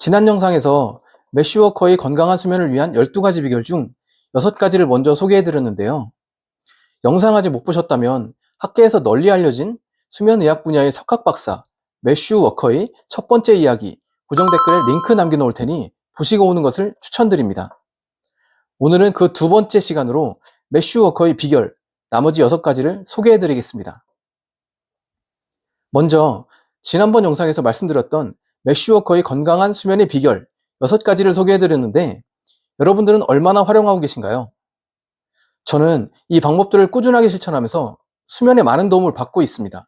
지난 영상에서 메쉬워커의 건강한 수면을 위한 12가지 비결 중 6가지를 먼저 소개해드렸는데요. 영상 아직 못 보셨다면 학계에서 널리 알려진 수면의학 분야의 석학박사 메쉬워커의 첫 번째 이야기 고정 댓글에 링크 남겨놓을 테니 보시고 오는 것을 추천드립니다. 오늘은 그 두 번째 시간으로 메쉬워커의 비결 나머지 6가지를 소개해드리겠습니다. 먼저 지난번 영상에서 말씀드렸던 메쉬워커의 건강한 수면의 비결 6가지를 소개해드렸는데 여러분들은 얼마나 활용하고 계신가요? 저는 이 방법들을 꾸준하게 실천하면서 수면에 많은 도움을 받고 있습니다.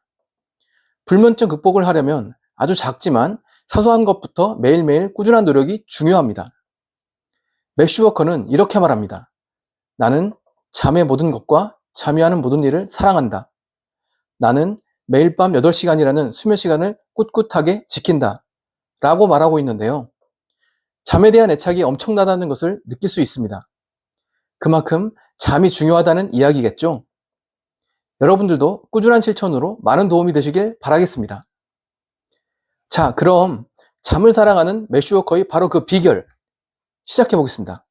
불면증 극복을 하려면 아주 작지만 사소한 것부터 매일매일 꾸준한 노력이 중요합니다. 메쉬워커는 이렇게 말합니다. 나는 잠의 모든 것과 잠이하는 모든 일을 사랑한다. 나는 매일 밤 8시간이라는 수면 시간을 꿋꿋하게 지킨다. 라고 말하고 있는데요. 잠에 대한 애착이 엄청나다는 것을 느낄 수 있습니다. 그만큼 잠이 중요하다는 이야기겠죠. 여러분들도 꾸준한 실천으로 많은 도움이 되시길 바라겠습니다. 자, 그럼 잠을 사랑하는 메쉬워커의 바로 그 비결 시작해 보겠습니다.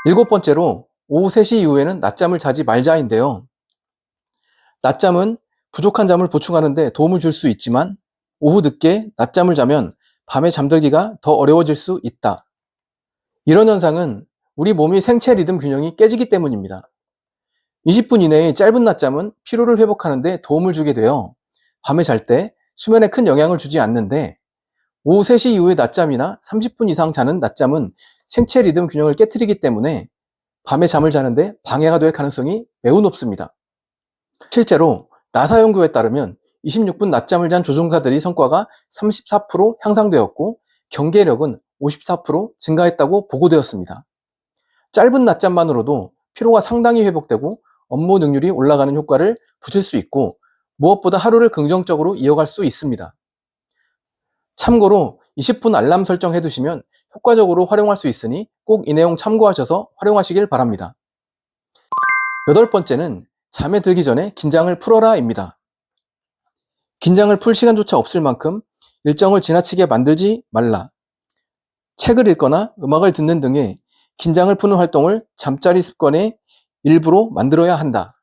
7번째로 오후 3시 이후에는 낮잠을 자지 말자인데요. 낮잠은 부족한 잠을 보충하는 데 도움을 줄 수 있지만 오후 늦게 낮잠을 자면 밤에 잠들기가 더 어려워질 수 있다. 이런 현상은 우리 몸이 생체 리듬 균형이 깨지기 때문입니다. 20분 이내의 짧은 낮잠은 피로를 회복하는 데 도움을 주게 되어 밤에 잘 때 수면에 큰 영향을 주지 않는데 오후 3시 이후의 낮잠이나 30분 이상 자는 낮잠은 생체 리듬 균형을 깨트리기 때문에 밤에 잠을 자는데 방해가 될 가능성이 매우 높습니다. 실제로 나사 연구에 따르면 26분 낮잠을 잔 조종사들의 성과가 34% 향상되었고 경계력은 54% 증가했다고 보고되었습니다. 짧은 낮잠만으로도 피로가 상당히 회복되고 업무 능률이 올라가는 효과를 붙일 수 있고 무엇보다 하루를 긍정적으로 이어갈 수 있습니다. 참고로 20분 알람 설정해 두시면 효과적으로 활용할 수 있으니 꼭 이 내용 참고하셔서 활용하시길 바랍니다. 8번째는 잠에 들기 전에 긴장을 풀어라입니다. 긴장을 풀 시간조차 없을 만큼 일정을 지나치게 만들지 말라. 책을 읽거나 음악을 듣는 등의 긴장을 푸는 활동을 잠자리 습관의 일부로 만들어야 한다.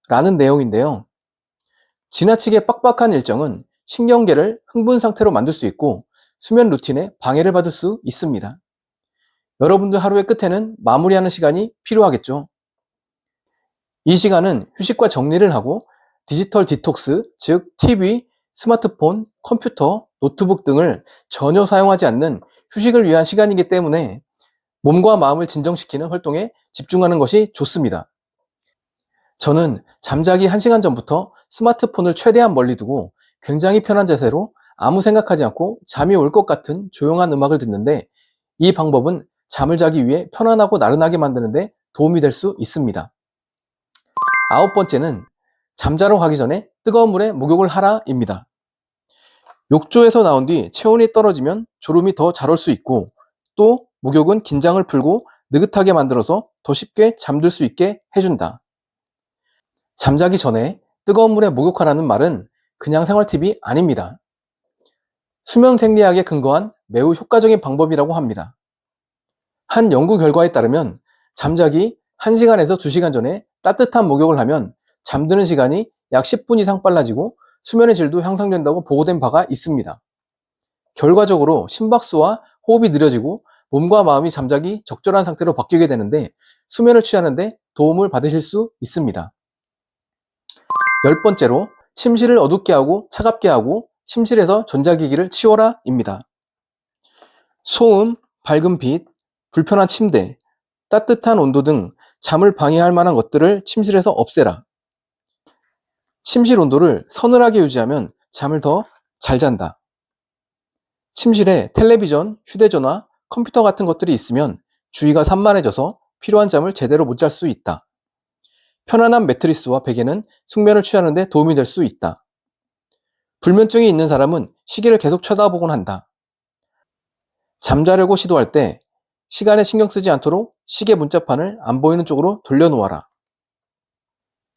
라는 내용인데요. 지나치게 빡빡한 일정은 신경계를 흥분 상태로 만들 수 있고 수면 루틴에 방해를 받을 수 있습니다. 여러분들 하루의 끝에는 마무리하는 시간이 필요하겠죠. 이 시간은 휴식과 정리를 하고 디지털 디톡스, 즉 TV, 스마트폰, 컴퓨터, 노트북 등을 전혀 사용하지 않는 휴식을 위한 시간이기 때문에 몸과 마음을 진정시키는 활동에 집중하는 것이 좋습니다. 저는 잠자기 1시간 전부터 스마트폰을 최대한 멀리 두고 굉장히 편한 자세로 아무 생각하지 않고 잠이 올 것 같은 조용한 음악을 듣는데 이 방법은 잠을 자기 위해 편안하고 나른하게 만드는데 도움이 될 수 있습니다. 9번째는 잠자러 가기 전에 뜨거운 물에 목욕을 하라입니다. 욕조에서 나온 뒤 체온이 떨어지면 졸음이 더 잘 올 수 있고 또 목욕은 긴장을 풀고 느긋하게 만들어서 더 쉽게 잠들 수 있게 해준다. 잠자기 전에 뜨거운 물에 목욕하라는 말은 그냥 생활 팁이 아닙니다. 수면 생리학에 근거한 매우 효과적인 방법이라고 합니다. 한 연구 결과에 따르면 잠자기 1시간에서 2시간 전에 따뜻한 목욕을 하면 잠드는 시간이 약 10분 이상 빨라지고 수면의 질도 향상된다고 보고된 바가 있습니다. 결과적으로 심박수와 호흡이 느려지고 몸과 마음이 잠자기 적절한 상태로 바뀌게 되는데 수면을 취하는 데 도움을 받으실 수 있습니다. 10번째로 침실을 어둡게 하고 차갑게 하고 침실에서 전자기기를 치워라 입니다. 소음, 밝은 빛, 불편한 침대, 따뜻한 온도 등 잠을 방해할 만한 것들을 침실에서 없애라. 침실 온도를 서늘하게 유지하면 잠을 더 잘 잔다. 침실에 텔레비전, 휴대전화, 컴퓨터 같은 것들이 있으면 주의가 산만해져서 필요한 잠을 제대로 못 잘 수 있다. 편안한 매트리스와 베개는 숙면을 취하는 데 도움이 될 수 있다. 불면증이 있는 사람은 시계를 계속 쳐다보곤 한다. 잠자려고 시도할 때 시간에 신경 쓰지 않도록 시계 문자판을 안 보이는 쪽으로 돌려놓아라.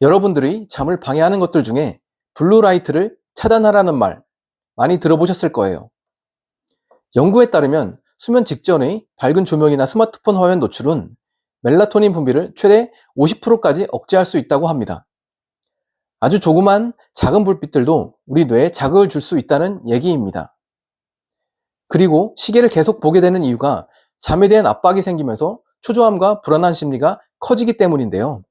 여러분들이 잠을 방해하는 것들 중에 블루라이트를 차단하라는 말 많이 들어보셨을 거예요. 연구에 따르면 수면 직전의 밝은 조명이나 스마트폰 화면 노출은 멜라토닌 분비를 최대 50%까지 억제할 수 있다고 합니다. 아주 조그만 작은 불빛들도 우리 뇌에 자극을 줄 수 있다는 얘기입니다. 그리고 시계를 계속 보게 되는 이유가 잠에 대한 압박이 생기면서 초조함과 불안한 심리가 커지기 때문인데요.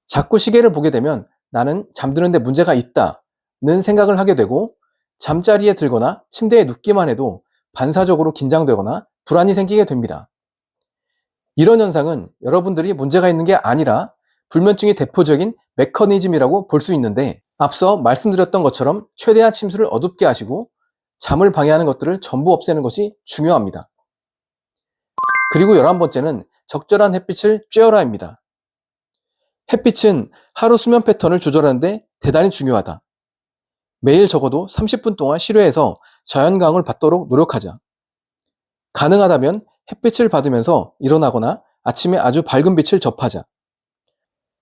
자꾸 시계를 보게 되면 나는 잠드는데 문제가 있다는 생각을 하게 되고 잠자리에 들거나 침대에 눕기만 해도 반사적으로 긴장되거나 불안이 생기게 됩니다. 이런 현상은 여러분들이 문제가 있는 게 아니라 불면증의 대표적인 메커니즘이라고 볼 수 있는데, 앞서 말씀드렸던 것처럼 최대한 침수를 어둡게 하시고 잠을 방해하는 것들을 전부 없애는 것이 중요합니다. 그리고 11번째는 적절한 햇빛을 쬐어라입니다. 햇빛은 하루 수면 패턴을 조절하는데 대단히 중요하다. 매일 적어도 30분 동안 실외에서 자연광을 받도록 노력하자. 가능하다면 햇빛을 받으면서 일어나거나 아침에 아주 밝은 빛을 접하자.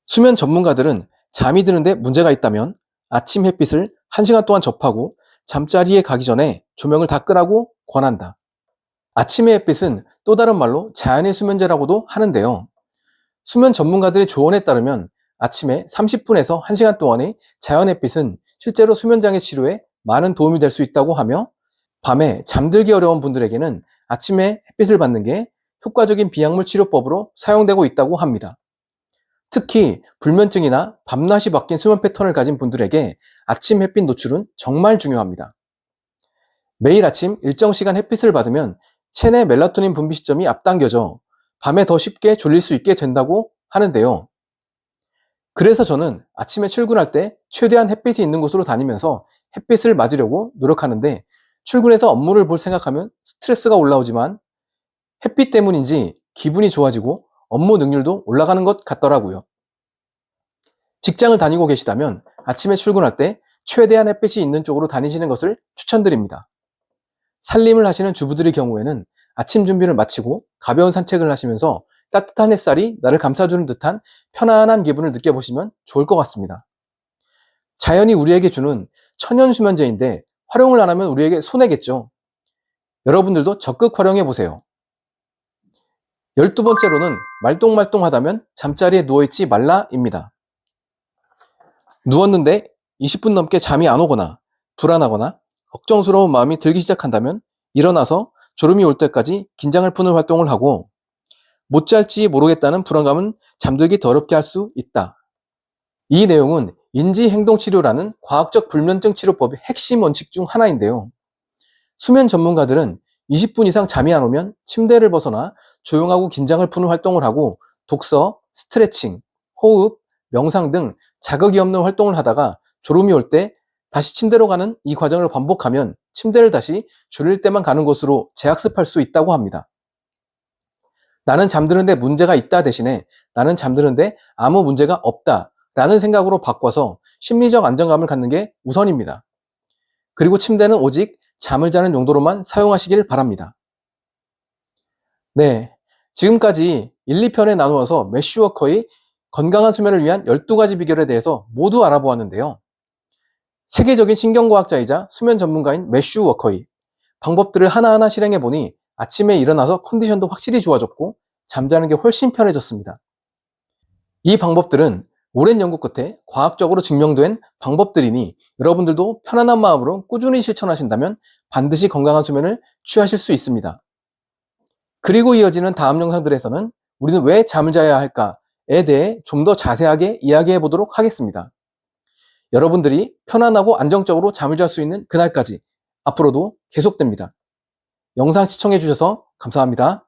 수면 전문가들은 잠이 드는데 문제가 있다면 아침 햇빛을 1시간 동안 접하고 잠자리에 가기 전에 조명을 다 끄라고 권한다. 아침의 햇빛은 또 다른 말로 자연의 수면제라고도 하는데요. 수면 전문가들의 조언에 따르면 아침에 30분에서 1시간 동안의 자연 햇빛은 실제로 수면장애 치료에 많은 도움이 될 수 있다고 하며, 밤에 잠들기 어려운 분들에게는 아침에 햇빛을 받는 게 효과적인 비약물 치료법으로 사용되고 있다고 합니다. 특히 불면증이나 밤낮이 바뀐 수면 패턴을 가진 분들에게 아침 햇빛 노출은 정말 중요합니다. 매일 아침 일정 시간 햇빛을 받으면 체내 멜라토닌 분비 시점이 앞당겨져 밤에 더 쉽게 졸릴 수 있게 된다고 하는데요. 그래서 저는 아침에 출근할 때 최대한 햇빛이 있는 곳으로 다니면서 햇빛을 맞으려고 노력하는데, 출근해서 업무를 볼 생각하면 스트레스가 올라오지만 햇빛 때문인지 기분이 좋아지고 업무 능률도 올라가는 것 같더라고요. 직장을 다니고 계시다면 아침에 출근할 때 최대한 햇빛이 있는 쪽으로 다니시는 것을 추천드립니다. 살림을 하시는 주부들의 경우에는 아침 준비를 마치고 가벼운 산책을 하시면서 따뜻한 햇살이 나를 감싸주는 듯한 편안한 기분을 느껴보시면 좋을 것 같습니다. 자연이 우리에게 주는 천연 수면제인데 활용을 안 하면 우리에게 손해겠죠. 여러분들도 적극 활용해 보세요. 12번째로는 말똥말똥하다면 잠자리에 누워있지 말라입니다. 누웠는데 20분 넘게 잠이 안 오거나 불안하거나 걱정스러운 마음이 들기 시작한다면 일어나서 졸음이 올 때까지 긴장을 푸는 활동을 하고, 못 잘지 모르겠다는 불안감은 잠들기 더 어렵게 할 수 있다. 이 내용은 인지행동치료라는 과학적 불면증 치료법의 핵심 원칙 중 하나인데요. 수면 전문가들은 20분 이상 잠이 안 오면 침대를 벗어나 조용하고 긴장을 푸는 활동을 하고 독서, 스트레칭, 호흡, 명상 등 자극이 없는 활동을 하다가 졸음이 올 때 다시 침대로 가는 이 과정을 반복하면 침대를 다시 졸릴 때만 가는 곳으로 재학습할 수 있다고 합니다. 나는 잠드는데 문제가 있다 대신에 나는 잠드는데 아무 문제가 없다 라는 생각으로 바꿔서 심리적 안정감을 갖는 게 우선입니다. 그리고 침대는 오직 잠을 자는 용도로만 사용하시길 바랍니다. 네, 지금까지 1, 2편에 나누어서 매슈 워커의 건강한 수면을 위한 12가지 비결에 대해서 모두 알아보았는데요. 세계적인 신경과학자이자 수면 전문가인 매슈 워커의 방법들을 하나하나 실행해보니 아침에 일어나서 컨디션도 확실히 좋아졌고 잠자는 게 훨씬 편해졌습니다. 이 방법들은 오랜 연구 끝에 과학적으로 증명된 방법들이니 여러분들도 편안한 마음으로 꾸준히 실천하신다면 반드시 건강한 수면을 취하실 수 있습니다. 그리고 이어지는 다음 영상들에서는 우리는 왜 잠을 자야 할까에 대해 좀 더 자세하게 이야기해 보도록 하겠습니다. 여러분들이 편안하고 안정적으로 잠을 잘 수 있는 그날까지 앞으로도 계속됩니다. 영상 시청해 주셔서 감사합니다.